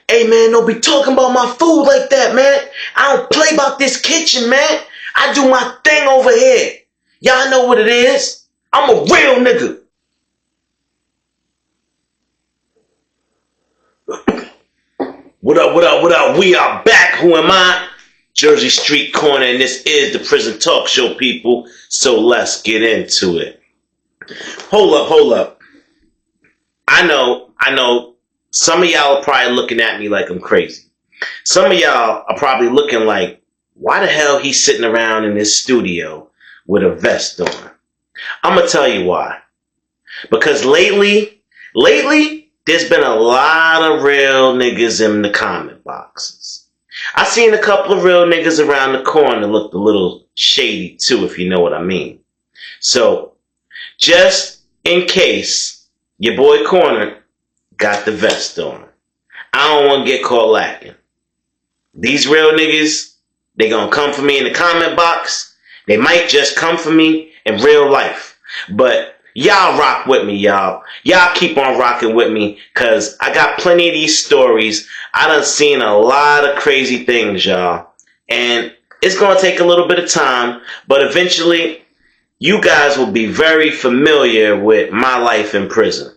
Hey man, don't be talking about my food like that, man. I don't play about this kitchen, man. I do my thing over here. Y'all know what it is. I'm a real nigga. What up, what up, what up? We are back. Who am I? Jersey Street Corner, and this is the Prison Talk Show, people. So let's get into it. Hold up. I know. Some of y'all are probably looking at me like I'm crazy. Some of y'all are probably looking like, why the hell he's sitting around in his studio with a vest on? I'm going to tell you why. Because lately, there's been a lot of real niggas in the comment boxes. I seen a couple of real niggas around the corner looked a little shady too, if you know what I mean. So, just in case your boy Corner got the vest on, I don't want to get caught lacking. These real niggas, they gonna come for me in the comment box. They might just come for me in real life. But y'all rock with me, y'all. Y'all keep on rocking with me, because I got plenty of these stories. I done seen a lot of crazy things, y'all. And it's gonna take a little bit of time, but eventually you guys will be very familiar with my life in prison.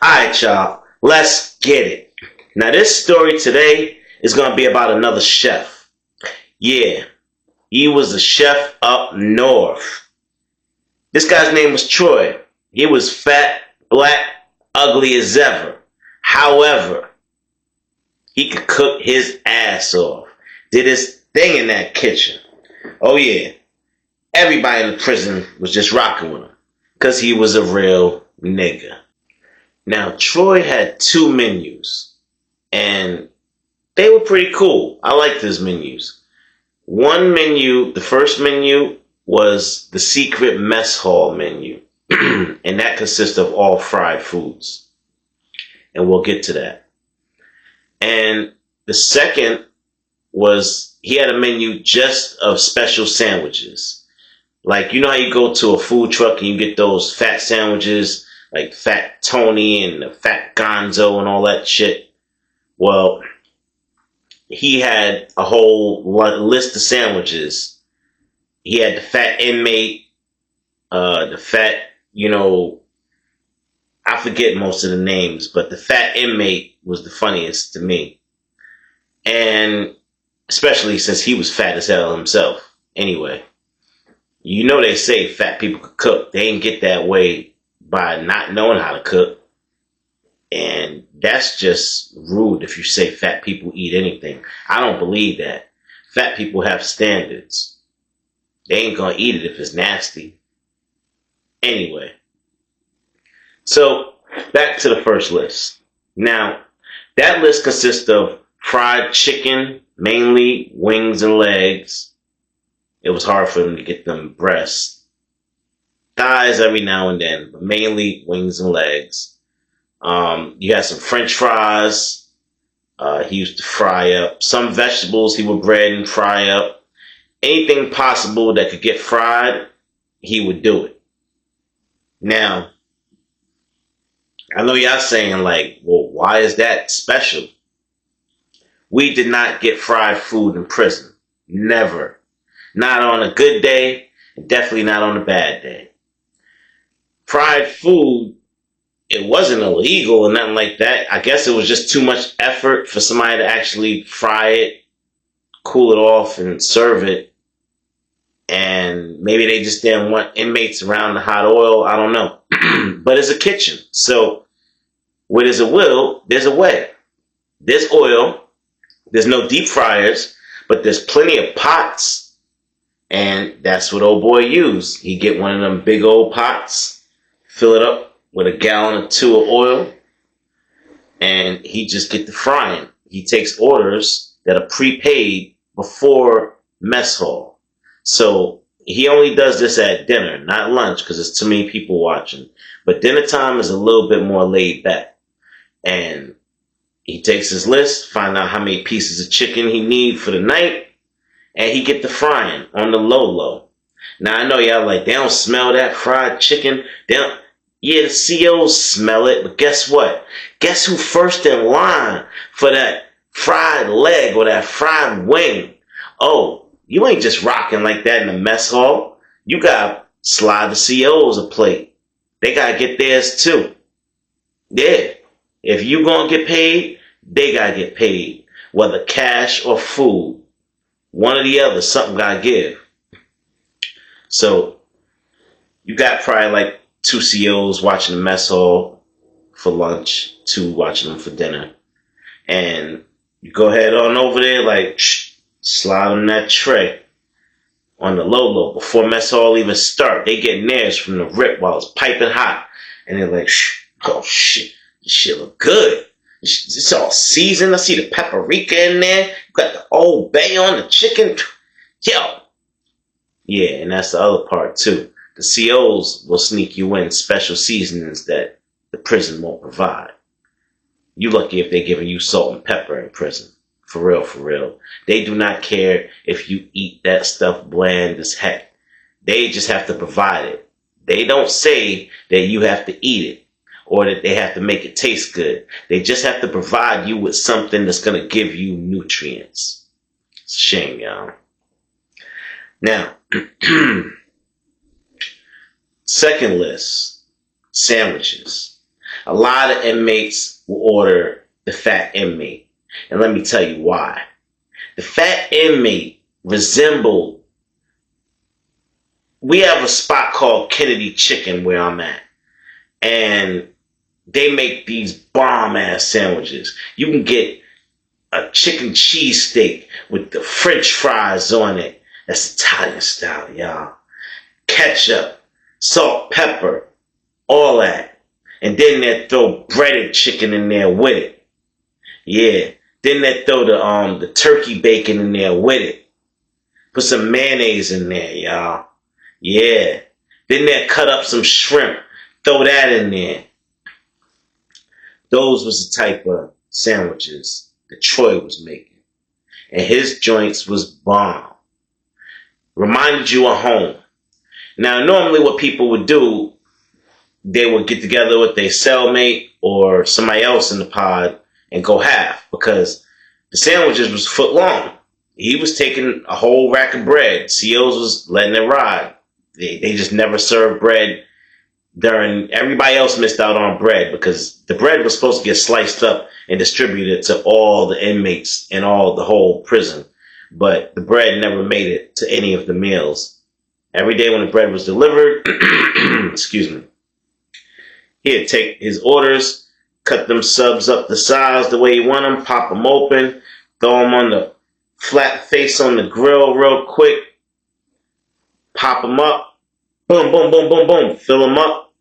Alright, y'all. Let's get it. Now, this story today is going to be about another chef. Yeah, he was a chef up north. This guy's name was Troy. He was fat, black, ugly as ever. However, he could cook his ass off. Did his thing in that kitchen. Oh yeah, everybody in the prison was just rocking with him, because he was a real nigga. Now, Troy had two menus, and they were pretty cool. I liked his menus. One menu, the first menu, was the secret mess hall menu, and that consists of all fried foods. And we'll get to that. And the second was, he had a menu just of special sandwiches. Like, you know how you go to a food truck and you get those fat sandwiches, like Fat Tony and the Fat Gonzo and all that shit? Well, he had a whole list of sandwiches. He had the fat inmate, the fat, I forget most of the names, but the fat inmate was the funniest to me. And especially since he was fat as hell himself. Anyway, you know they say fat people could cook. They ain't get that way by not knowing how to cook. And that's just rude if you say fat people eat anything. I don't believe that. Fat people have standards. They ain't gonna eat it if it's nasty. Anyway. So, back to the first list. Now, that list consists of fried chicken, mainly wings and legs. It was hard for them to get them breasts. Thighs every now and then, but mainly wings and legs. You had some French fries. He used to fry up some vegetables. He would bread and fry up. Anything possible that could get fried, he would do it. Now, I know y'all saying like, well, why is that special? We did not get fried food in prison. Never. Not on a good day. Definitely not on a bad day. Fried food, it wasn't illegal or nothing like that. I guess it was just too much effort for somebody to actually fry it, cool it off, and serve it. And maybe they just didn't want inmates around the hot oil. I don't know. But it's a kitchen. So where there's a will, there's a way. There's oil. There's no deep fryers. But there's plenty of pots. And that's what old boy used. He'd get one of them big old pots, fill it up with a gallon or two of oil, and he just get the frying. He takes orders that are prepaid before mess hall. So he only does this at dinner, not lunch, because there's too many people watching. But dinner time is a little bit more laid back. And he takes his list, find out how many pieces of chicken he need for the night, and he get the frying on the low. Now I know y'all like, they don't smell that fried chicken. Yeah, the COs smell it, but guess what? Guess who first in line for that fried leg or that fried wing? Oh, you ain't just rocking like that in the mess hall. You got slide the COs a plate. They gotta get theirs too. Yeah. If you gonna get paid, they gotta get paid. Whether cash or food. One or the other, something gotta give. So you got probably like two COs watching the mess hall for lunch, two watching them for dinner. And you go ahead on over there, like, slide them that tray on the low before mess hall even start. They getting theirs from the rip while it's piping hot. And they're like, oh shit, this shit look good. It's all seasoned. I see the paprika in there. You got the Old Bay on the chicken. Yo. Yeah, and that's the other part too. The COs will sneak you in special seasonings that the prison won't provide. You lucky if they're giving you salt and pepper in prison. For real, for real. They do not care if you eat that stuff bland as heck. They just have to provide it. They don't say that you have to eat it or that they have to make it taste good. They just have to provide you with something that's going to give you nutrients. It's a shame, y'all. Now, second list, sandwiches. A lot of inmates will order the fat inmate. And let me tell you why. The fat inmate resembled, we have a spot called Kennedy Chicken where I'm at. And they make these bomb-ass sandwiches. You can get a chicken cheesesteak with the French fries on it. That's Italian style, y'all. Ketchup, salt, pepper, all that. And then they throw breaded chicken in there with it. Yeah. Then they throw the turkey bacon in there with it. Put some mayonnaise in there, y'all. Yeah. Then they cut up some shrimp. Throw that in there. Those was the type of sandwiches that Troy was making. And his joints was bomb. Reminded you of home. Now, normally what people would do, they would get together with their cellmate or somebody else in the pod and go half because the sandwiches was foot long. He was taking a whole rack of bread. COs was letting it ride. They just never served bread during, everybody else missed out on bread because the bread was supposed to get sliced up and distributed to all the inmates in the whole prison. But the bread never made it to any of the meals. Every day when the bread was delivered, excuse me, he'd take his orders, cut them subs up the size the way you want them, pop them open, throw them on the flat face on the grill real quick, pop them up, boom, boom, boom, boom, boom, fill them up.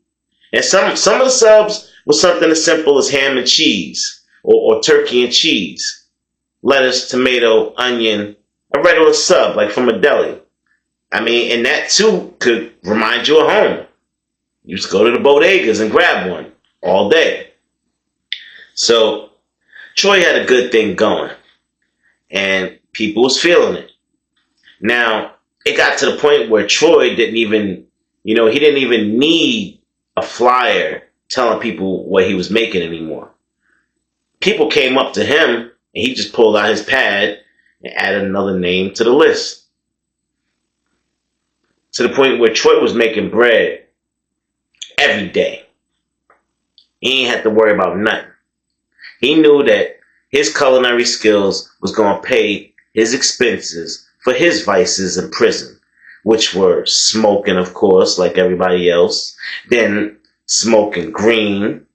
And some of the subs was something as simple as ham and cheese or turkey and cheese, lettuce, tomato, onion, a regular sub like from a deli. I mean, and that too could remind you of home. You just go to the bodegas and grab one all day. So Troy had a good thing going and people was feeling it. Now, it got to the point where Troy didn't even, he didn't even need a flyer telling people what he was making anymore. People came up to him and he just pulled out his pad and added another name to the list. To the point where Troy was making bread every day. He ain't had to worry about nothing. He knew that his culinary skills was going to pay his expenses for his vices in prison, which were smoking, of course, like everybody else, then smoking green.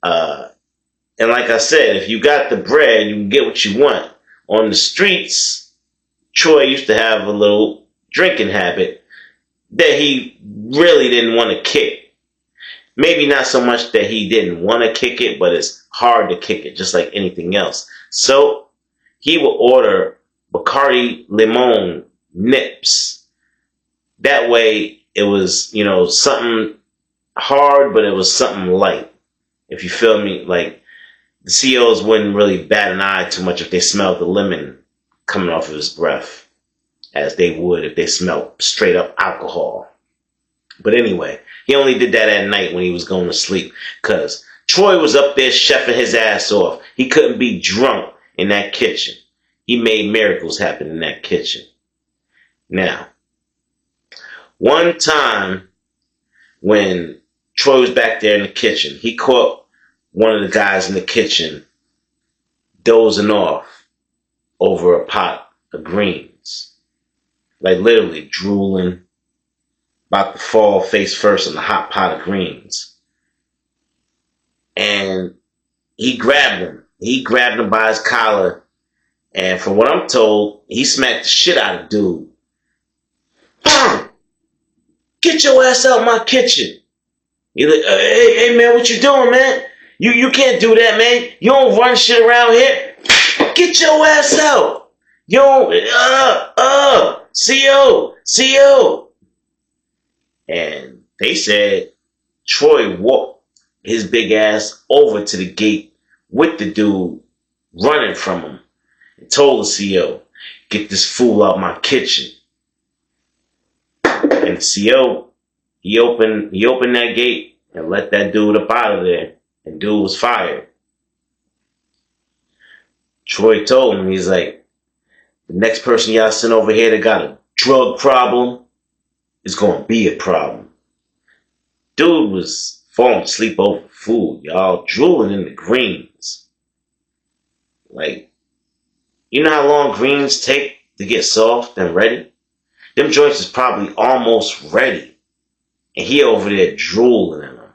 And like I said, if you got the bread, you can get what you want. On the streets, Troy used to have a little drinking habit that he really didn't want to kick. Maybe not so much that he didn't want to kick it, but it's hard to kick it, just like anything else. So he would order Bacardi Limon nips. That way it was, something hard, but it was something light. If you feel me, like the COs wouldn't really bat an eye too much if they smelled the lemon coming off of his breath, as they would if they smelled straight up alcohol. But anyway, he only did that at night when he was going to sleep. Because Troy was up there chefing his ass off. He couldn't be drunk in that kitchen. He made miracles happen in that kitchen. Now, one time when Troy was back there in the kitchen, he caught one of the guys in the kitchen dozing off over a pot of greens. Like literally drooling, about to fall face first in the hot pot of greens. And he grabbed him. He grabbed him by his collar. And from what I'm told, he smacked the shit out of dude. Get your ass out my kitchen. He's like, hey man, what you doing, man? You can't do that, man. You don't run shit around here. Get your ass out. You don't, CO. And they said Troy walked his big ass over to the gate with the dude running from him and told the CO, get this fool out my kitchen. And the CO, he opened that gate and let that dude up out of there. And dude was fired. Troy told him, he's like, the next person y'all send over here that got a drug problem is going to be a problem. Dude was falling asleep over food, y'all, drooling in the greens. Like, you know how long greens take to get soft and ready? Them joints is probably almost ready. And he over there drooling in them.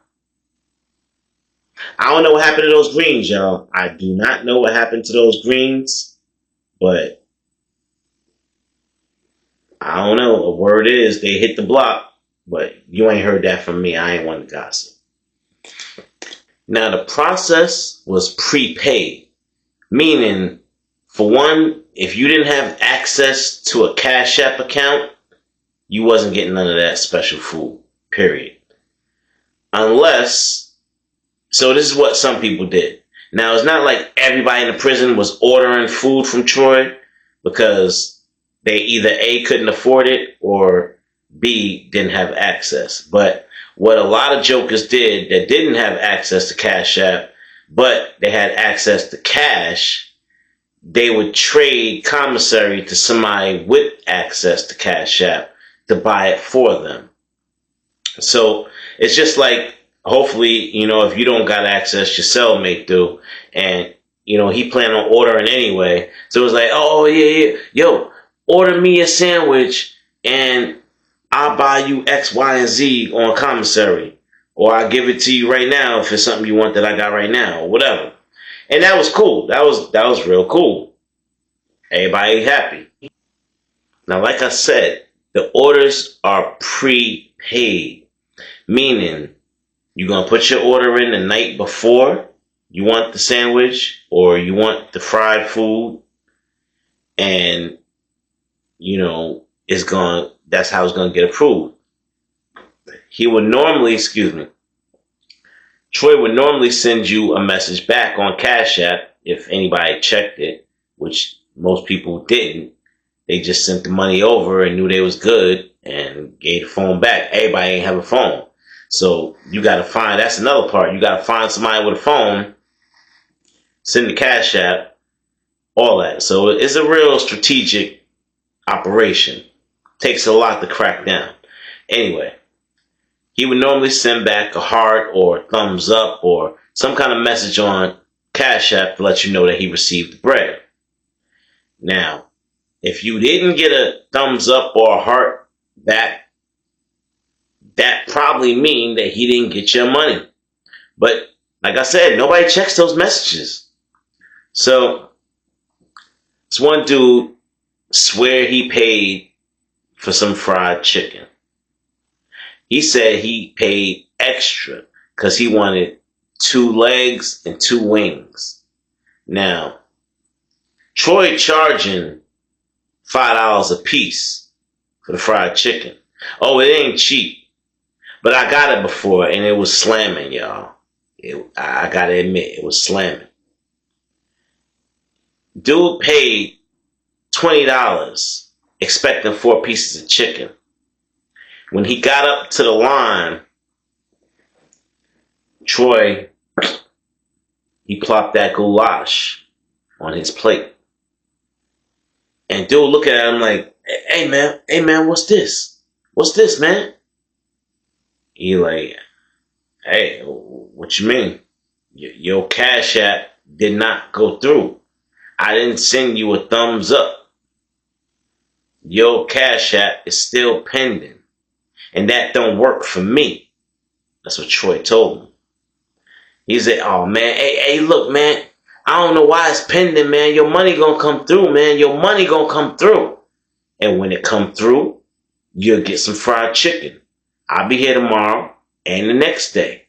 I don't know what happened to those greens, y'all. I do not know what happened to those greens. But I don't know. A word is they hit the block. But you ain't heard that from me. I ain't one to gossip. Now, the process was prepaid. Meaning, for one, if you didn't have access to a Cash App account, you wasn't getting none of that special food. Period. Unless, so this is what some people did. Now, it's not like everybody in the prison was ordering food from Troy because they either A, couldn't afford it, or B, didn't have access. But what a lot of jokers did that didn't have access to Cash App, but they had access to cash, they would trade commissary to somebody with access to Cash App to buy it for them. So it's just like, hopefully, if you don't got access, your cellmate do. And, he planned on ordering anyway. So it was like, oh, yeah. Yo, order me a sandwich and I'll buy you X, Y, and Z on commissary. Or I'll give it to you right now if it's something you want that I got right now, or whatever. And that was cool. That was real cool. Everybody happy. Now, like I said, the orders are prepaid. Meaning, you're going to put your order in the night before you want the sandwich or you want the fried food. And, that's how it's going to get approved. Troy would normally send you a message back on Cash App if anybody checked it, which most people didn't. They just sent the money over and knew they was good and gave the phone back. Everybody ain't have a phone. So you got to find, that's another part. You got to find somebody with a phone, send the Cash App, all that. So it's a real strategic operation. Takes a lot to crack down. Anyway, he would normally send back a heart or thumbs up or some kind of message on Cash App to let you know that he received the bread. Now, if you didn't get a thumbs up or a heart back, that probably mean that he didn't get your money. But like I said, nobody checks those messages. So this one dude swear he paid for some fried chicken. He said he paid extra because he wanted 2 legs and 2 wings. Now, Troy charging $5 a piece for the fried chicken. Oh, it ain't cheap. But I got it before, and it was slamming, y'all. I gotta admit, it was slamming. Dude paid $20 expecting 4 pieces of chicken. When he got up to the line, Troy, he plopped that goulash on his plate. And dude look at him like, hey man, what's this? What's this, man? He like, hey, what you mean? Your Cash App did not go through. I didn't send you a thumbs up. Your Cash App is still pending. And that don't work for me. That's what Troy told him. He said, oh man, hey, look, man. I don't know why it's pending, man. Your money gonna come through, man. Your money gonna come through. And when it come through, you'll get some fried chicken. I'll be here tomorrow and the next day.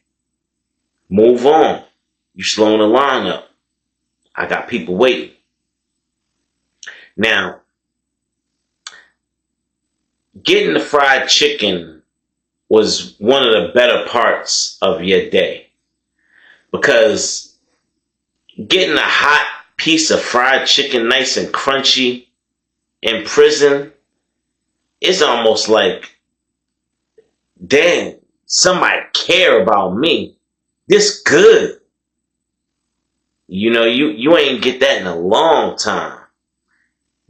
Move on. You slowing the line up. I got people waiting. Now, getting the fried chicken was one of the better parts of your day. Because getting a hot piece of fried chicken nice and crunchy in prison is almost like, damn, somebody care about me. This good. You know, you ain't get that in a long time.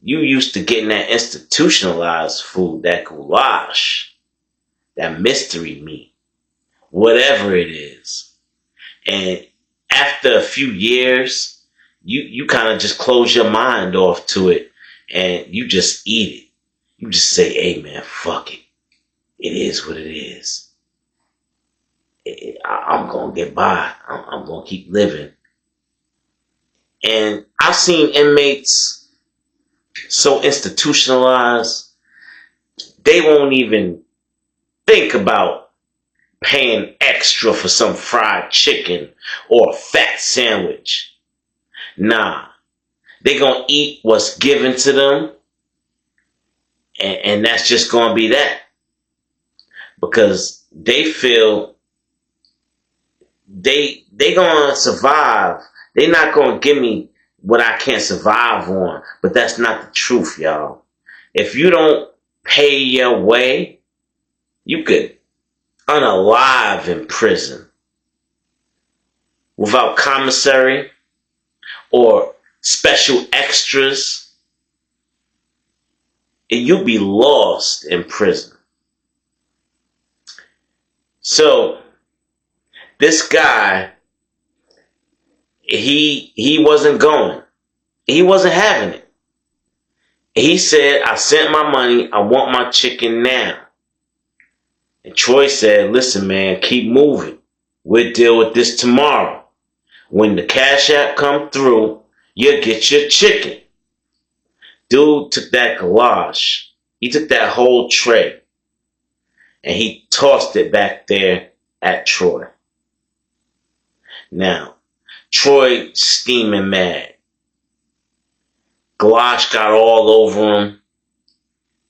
You used to getting that institutionalized food, that goulash, that mystery meat, whatever it is. And after a few years, you kind of just close your mind off to it and you just eat it. You just say, hey man, fuck it. It is what it is. I'm going to get by. I'm going to keep living. And I've seen inmates so institutionalized, they won't even think about paying extra for some fried chicken or a fat sandwich. Nah, they gonna eat what's given to them, and that's just gonna be that. Because they feel they gonna survive. They not gonna give me what I can't survive on. But that's not the truth, y'all. If you don't pay your way, you could unalive in prison without commissary or special extras, and you'll be lost in prison. So this guy, he wasn't going. He wasn't having it. He said, I sent my money. I want my chicken now. And Troy said, listen, man, keep moving. We'll deal with this tomorrow. When the Cash App come through, you'll get your chicken. Dude took that goulash. He took that whole tray. And he tossed it back there at Troy. Now, Troy steaming mad. Goulash got all over him.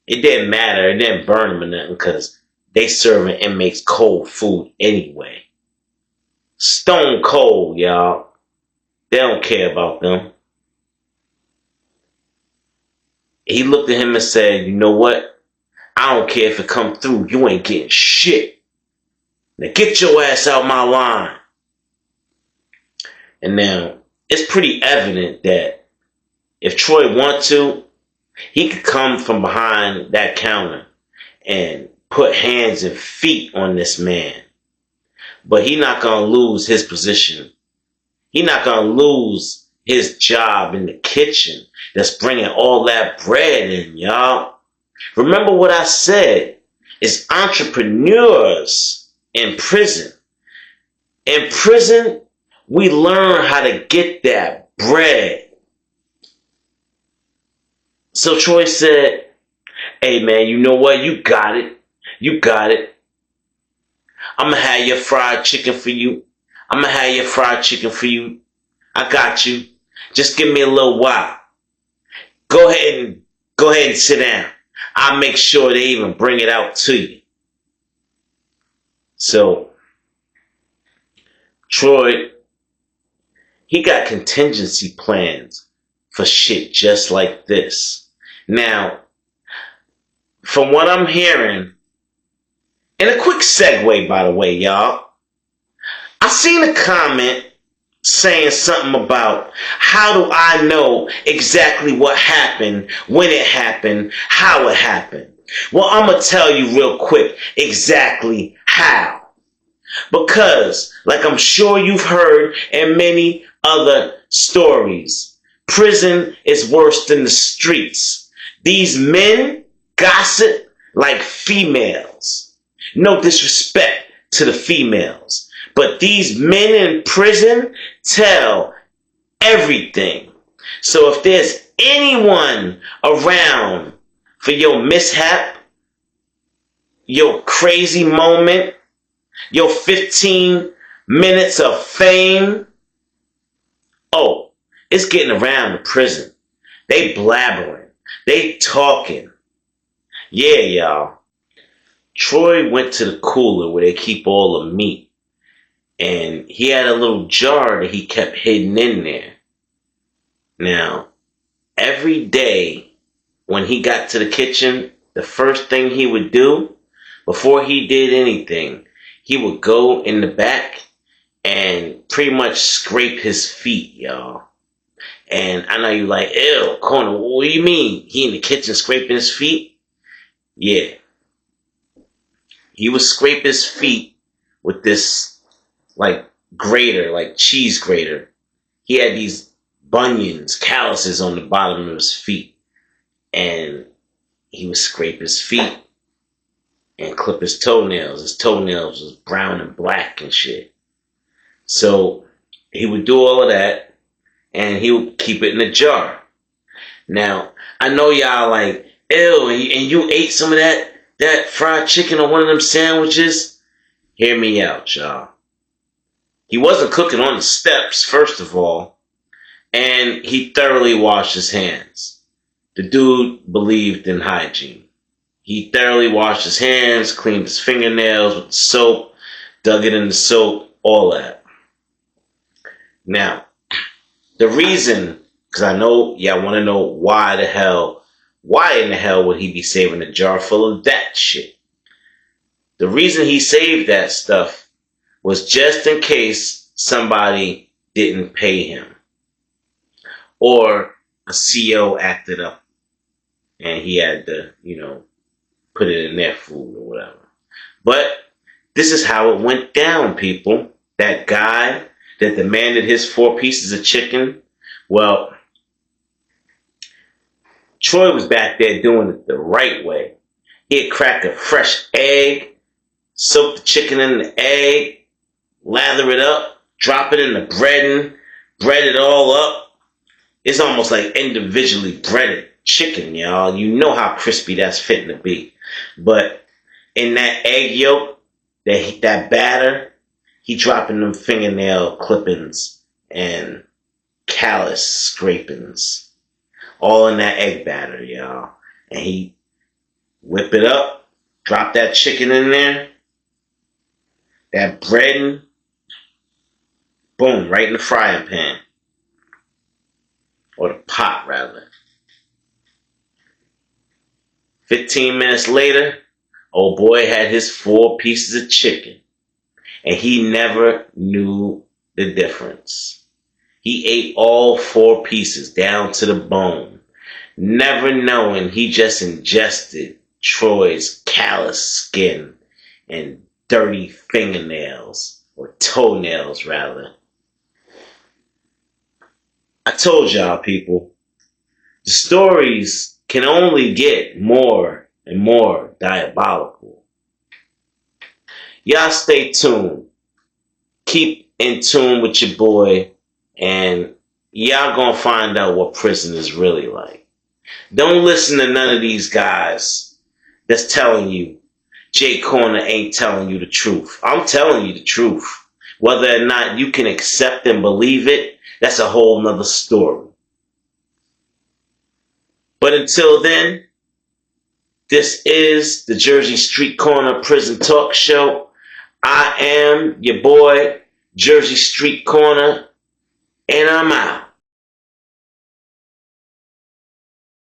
It didn't matter. It didn't burn him or nothing because they serving inmates cold food anyway. Stone cold, y'all. They don't care about them. He looked at him and said, you know what? I don't care if it come through. You ain't getting shit. Now get your ass out my line. And now, it's pretty evident that if Troy wants to, he could come from behind that counter and put hands and feet on this man. But he's not going to lose his position. He's not going to lose his job in the kitchen that's bringing all that bread in, y'all. Remember what I said. It's entrepreneurs in prison. In prison, we learn how to get that bread. So Troy said, hey man, you know what? You got it. You got it. I'm going to have your fried chicken for you. I'm going to have your fried chicken for you. I got you. Just give me a little while. Go ahead and sit down. I'll make sure they even bring it out to you. So, Troy, he got contingency plans for shit just like this. Now, from what I'm hearing, And a quick segue, by the way, y'all. I seen a comment saying something about how do I know exactly what happened, when it happened, how it happened. Well, I'm going to tell you real quick exactly how. Because, like I'm sure you've heard in many other stories, prison is worse than the streets. These men gossip like females. No disrespect to the females, but these men in prison tell everything. So if there's anyone around for your mishap, your crazy moment, your 15 minutes of fame, oh, it's getting around the prison. They blabbering. They talking. Yeah, y'all. Troy went to the cooler where they keep all the meat. And he had a little jar that he kept hidden in there. Now, every day when he got to the kitchen, the first thing he would do, before he did anything, he would go in the back and pretty much scrape his feet, y'all. And I know you like, ew, Corner, what do you mean? He in the kitchen scraping his feet? Yeah. He would scrape his feet with this, like, grater, like cheese grater. He had these bunions, calluses on the bottom of his feet. And he would scrape his feet and clip his toenails. His toenails was brown and black and shit. So he would do all of that, and he would keep it in a jar. Now, I know y'all like, ew, and you ate some of that fried chicken on one of them sandwiches? Hear me out, y'all. He wasn't cooking on the steps, first of all, and he thoroughly washed his hands. The dude believed in hygiene. He thoroughly washed his hands, cleaned his fingernails with soap, dug it in the soap, all that. Now, the reason, because I know y'all want to know why in the hell would he be saving a jar full of that shit? The reason he saved that stuff was just in case somebody didn't pay him. Or a CO acted up and he had to, put it in their food or whatever. But this is how it went down, people. That guy that demanded his 4 pieces of chicken, well, Troy was back there doing it the right way. He'd crack a fresh egg, soak the chicken in the egg, lather it up, drop it in the breading, bread it all up. It's almost like individually breaded chicken, y'all. You know how crispy that's fitting to be. But in that egg yolk, that batter, he dropping them fingernail clippings and callus scrapings. All in that egg batter, y'all. And he whip it up, drop that chicken in there, that bread, boom, right in the frying pan. Or the pot, rather. 15 minutes later, old boy had his 4 pieces of chicken. And he never knew the difference. He ate all 4 pieces down to the bone, never knowing he just ingested Troy's callous skin and dirty fingernails, or toenails rather. I told y'all, people, the stories can only get more and more diabolical. Y'all stay tuned. Keep in tune with your boy, and y'all gonna find out what prison is really like. Don't listen to none of these guys that's telling you Jay Corner ain't telling you the truth. I'm telling you the truth. Whether or not you can accept and believe it, that's a whole nother story. But until then, this is the Jersey Street Corner Prison Talk Show. I am your boy, Jersey Street Corner, and I'm out.